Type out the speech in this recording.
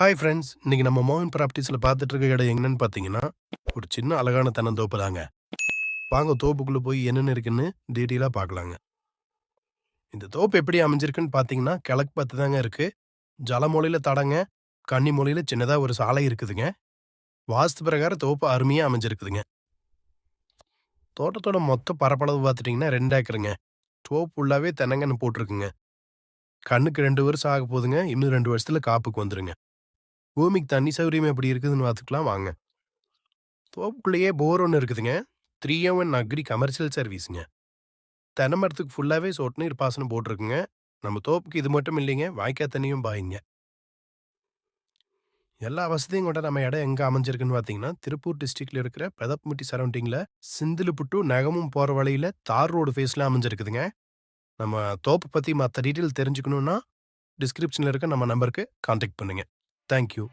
Hi friends. இன்னைக்கு நம்ம மோகன் ப்ராப்பர்ட்டிஸ்ல பார்த்துட்டு இருக்க இடம் என்னன்னு பார்த்தீங்கன்னா, ஒரு சின்ன அழகான தென்னந்தோப்பு தாங்க. வாங்க தோப்புக்குள்ள போய் என்னென்ன இருக்குன்னு டீட்டெயிலா பார்க்கலாங்க. இந்த தோப்பு எப்படி அமைஞ்சிருக்குன்னு பார்த்தீங்கன்னா, கிழக்கு பார்த்து தாங்க இருக்கு. ஜலமூலையில தடங்க, கன்னி மூலையில சின்னதா ஒரு சாலை இருக்குதுங்க. வாஸ்து பிரகாரம் தோப்பு அருமையா அமைஞ்சிருக்குதுங்க. தோட்டத்தோட மொத்த பரப்பளவு பார்த்துட்டீங்கன்னா 2 ஏக்கருங்க. தோப்பு ஃபுல்லாவே தென்னங்கன்னு போட்டிருக்குங்க. கண்ணுக்கு 2 வருஷம் ஆக போதுங்க. இன்னும் 2 வருஷத்துல காப்புக்கு வந்துருங்க. பூமிக்கு தண்ணி சௌகரியம் எப்படி இருக்குதுன்னு பார்த்துக்கலாம் வாங்க. தோப்புக்குள்ளேயே போர் ஒன்று இருக்குதுங்க. 3 அக்ரி கமர்ஷியல் சர்வீஸுங்க. தென்னை மரத்துக்கு ஃபுல்லாவே சொட்டு நீர் பாசனம் போட்டிருக்குங்க. நம்ம தோப்புக்கு இது மட்டும் இல்லைங்க. வாய்க்கா தண்ணியும் பாயுங்க. எல்லா வசதியும் கொண்ட நம்ம இடம் எங்க அமைஞ்சிருக்குன்னு பார்த்தீங்கன்னா, திருப்பூர் டிஸ்ட்ரிக்ட்ல இருக்கிற பெதப்பமுட்டி சரௌண்டிங்ல சிந்திலுப்புட்டு நெகமம் போற வழியில தார் ரோடு ஃபேஸ்ல அமைஞ்சிருக்குதுங்க. நம்ம தோப்பு பத்தி மத்த டீட்டெயில் தெரிஞ்சுக்கணும்னா, டிஸ்கிரிப்ஷன்ல இருக்க நம்ம நம்பருக்கு கான்டாக்ட் பண்ணுங்க. Thank you.